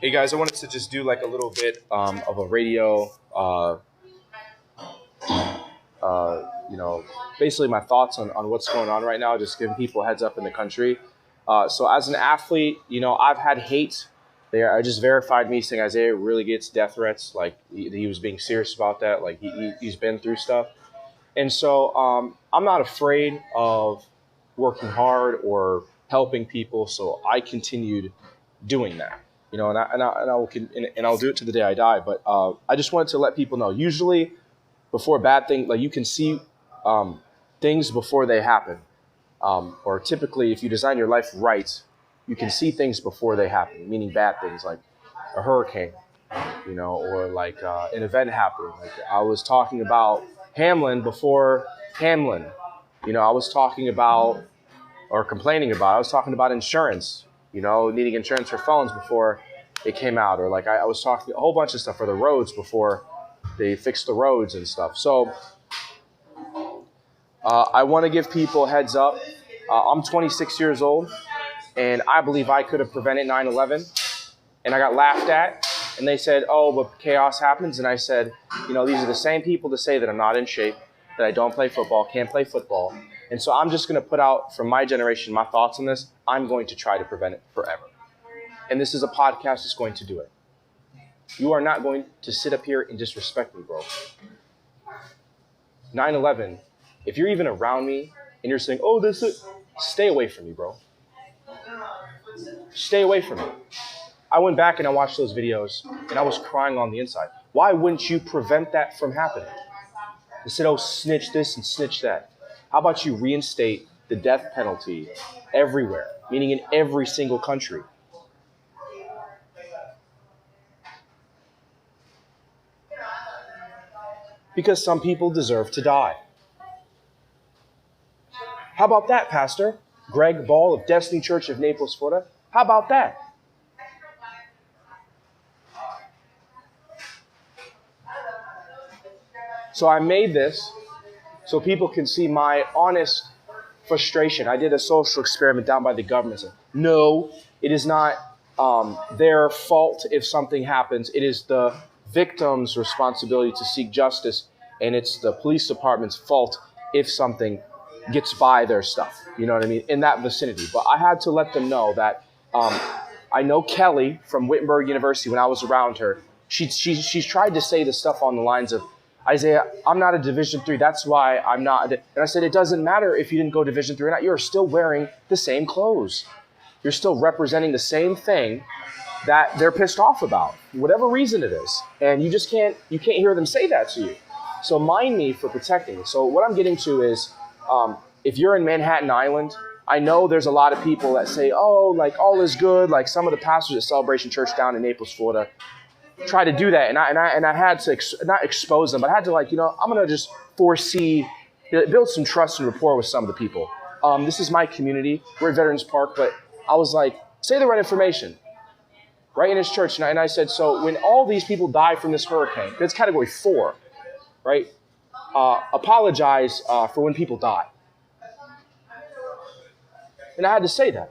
Hey guys, I wanted to just do like a little bit of a radio, basically my thoughts on what's going on right now, just giving people a heads up in the country. So as an athlete, I've had hate. I just verified me saying Isaiah really gets death threats. Like he was being serious about that. Like he's been through stuff. And so I'm not afraid of working hard or helping people. So I continued doing that. I'll do it to the day I die. But I just wanted to let people know. Usually, before bad things, like you can see things before they happen. Or typically, if you design your life right, you can see things before they happen. Meaning bad things like a hurricane, or like an event happening. Like I was talking about Hamlin before Hamlin. I was talking about or complaining about. I was talking about insurance. Needing insurance for phones before it came out, or like I was talking a whole bunch of stuff for the roads before they fixed the roads and stuff. So I want to give people a heads up. I'm 26 years old, and I believe I could have prevented 9/11, and I got laughed at, and they said, "Oh, but chaos happens," and I said, these are the same people to say that I'm not in shape, that I don't play football, can't play football. And so I'm just going to put out from my generation my thoughts on this. I'm going to try to prevent it forever. And this is a podcast that's going to do it. You are not going to sit up here and disrespect me, bro. 9/11, if you're even around me and you're saying, "Oh, this is," stay away from me, bro. Stay away from me. I went back and I watched those videos and I was crying on the inside. Why wouldn't you prevent that from happening? They said, "Oh, snitch this and snitch that." How about you reinstate the death penalty everywhere, meaning in every single country? Because some people deserve to die. How about that, Pastor Greg Ball of Destiny Church of Naples, Florida? How about that? So I made this so people can see my honest frustration. I did a social experiment down by the government. No, it is not their fault if something happens. It is the victim's responsibility to seek justice, and it's the police department's fault if something gets by their stuff. You know what I mean? In that vicinity. But I had to let them know that I know Kelly from Wittenberg University. When I was around her, she's tried to say the stuff on the lines of, "Isaiah, I'm not a Division III. That's why I'm not." And I said, it doesn't matter if you didn't go Division III or not. You're still wearing the same clothes. You're still representing the same thing that they're pissed off about, whatever reason it is. And you can't hear them say that to you. So mind me for protecting. So what I'm getting to is, if you're in Manhattan Island, I know there's a lot of people that say, "Oh, like all is good." Like some of the pastors at Celebration Church down in Naples, Florida, try to do that, and I had to not expose them, but I had to I'm gonna just build some trust and rapport with some of the people. This is my community. We're at Veterans Park, but I was like, say the right information, right in his church, and I said, so when all these people die from this hurricane, it's Category 4, right? Apologize for when people die, and I had to say that,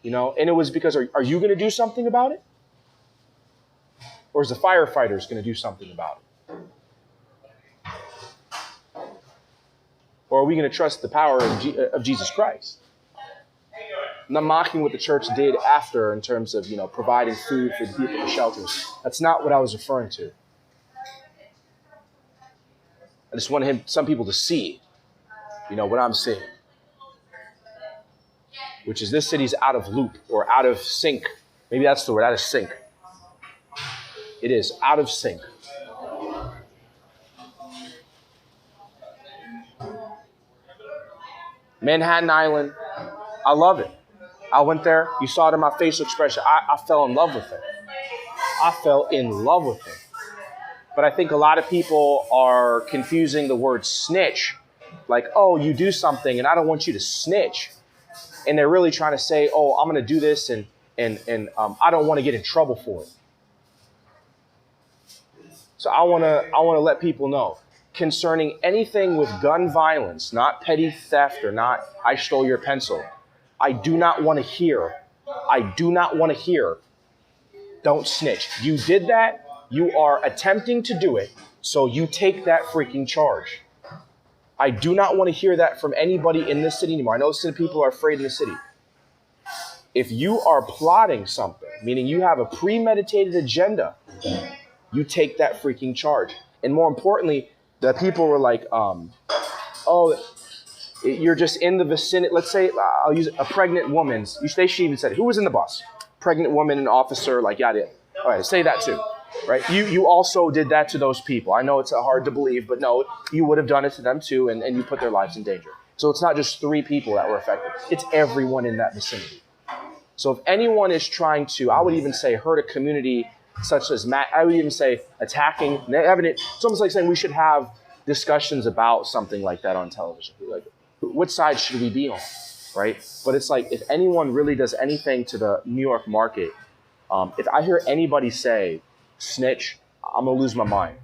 and it was because are you gonna do something about it? Or is the firefighters going to do something about it? Or are we going to trust the power of Jesus Christ? I'm not mocking what the church did after in terms of, providing food for the people in the shelters. That's not what I was referring to. I just wanted some people to see, what I'm seeing. Which is this city's out of loop or out of sync. Maybe that's the word, out of sync. It is out of sync. Manhattan Island, I love it. I went there. You saw it in my facial expression. I fell in love with it. I fell in love with it. But I think a lot of people are confusing the word snitch. Like, "Oh, you do something and I don't want you to snitch." And they're really trying to say, "Oh, I'm going to do this and I don't want to get in trouble for it." So I want to let people know concerning anything with gun violence, not petty theft or not "I stole your pencil." I do not want to hear don't snitch. You did that. You are attempting to do it. So you take that freaking charge. I do not want to hear that from anybody in this city anymore. I know some people are afraid in the city. If you are plotting something, meaning you have a premeditated agenda, you take that freaking charge. And more importantly, the people were like, oh, you're just in the vicinity. Let's say I'll use a pregnant woman's. She even said, who was in the bus? Pregnant woman, an officer, like yada. All right, say that too, right? You also did that to those people. I know it's hard to believe, but no, you would have done it to them too, and you put their lives in danger. So it's not just 3 people that were affected. It's everyone in that vicinity. So if anyone is trying to, I would even say, hurt a community such as I would even say attacking, it's almost like saying we should have discussions about something like that on television. Like, what side should we be on, right? But it's like, if anyone really does anything to the New York market, if I hear anybody say snitch, I'm gonna lose my mind.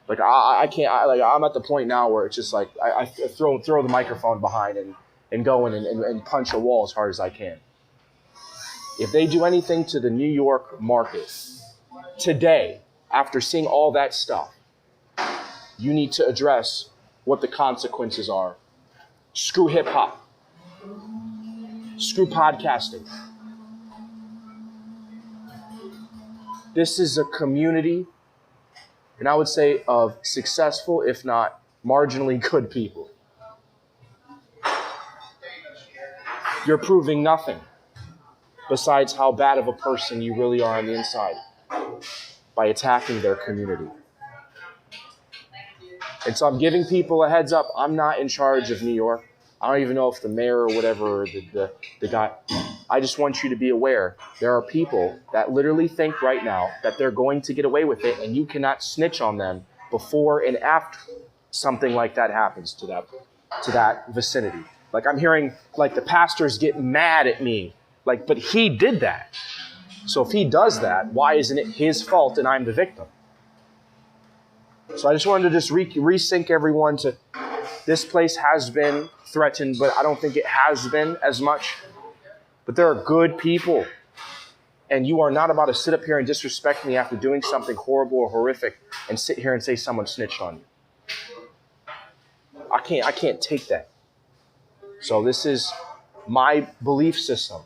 Like I can't. I'm at the point now where it's just like I throw the microphone behind and go in and punch a wall as hard as I can. If they do anything to the New York market today, after seeing all that stuff, you need to address what the consequences are. Screw hip hop. Screw podcasting. This is a community, and I would say of successful, if not marginally good people. You're proving nothing besides how bad of a person you really are on the inside by attacking their community. And so I'm giving people a heads up. I'm not in charge of New York. I don't even know if the mayor or whatever, the guy. I just want you to be aware. There are people that literally think right now that they're going to get away with it, and you cannot snitch on them before and after something like that happens to that vicinity. Like I'm hearing like the pastors get mad at me. Like, but he did that. So if he does that, why isn't it his fault and I'm the victim? So I just wanted to just resync everyone to this place has been threatened, but I don't think it has been as much. But there are good people. And you are not about to sit up here and disrespect me after doing something horrible or horrific and sit here and say someone snitched on you. I can't take that. So this is my belief system.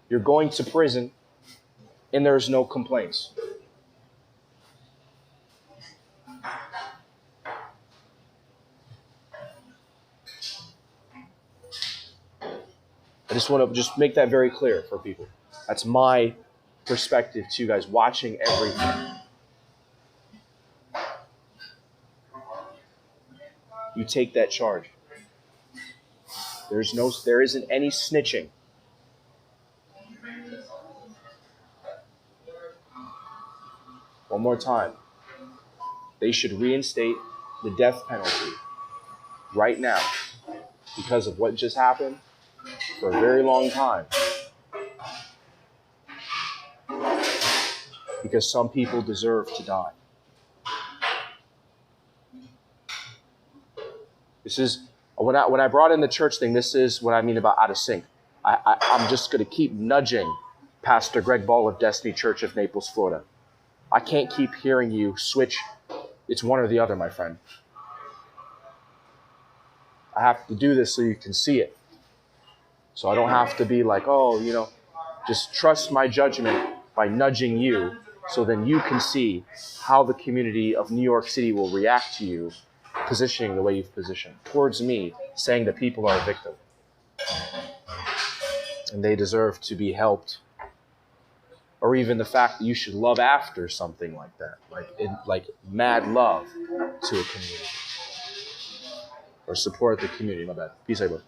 You're going to prison and there's no complaints. I just want to just make that very clear for people. That's my perspective to you guys watching everything. You take that charge. There isn't any snitching. One more time. They should reinstate the death penalty right now because of what just happened for a very long time. Because some people deserve to die. This is, when I brought in the church thing, this is what I mean about out of sync. I'm just going to keep nudging Pastor Greg Ball of Destiny Church of Naples, Florida. I can't keep hearing you switch. It's one or the other, my friend. I have to do this so you can see it. So I don't have to be like, just trust my judgment by nudging you so then you can see how the community of New York City will react to you, positioning the way you've positioned towards me, saying that people are a victim. And they deserve to be helped. Or even the fact that you should love after something like that, like mad love to a community. Or support the community, my bad. Peace out, bro.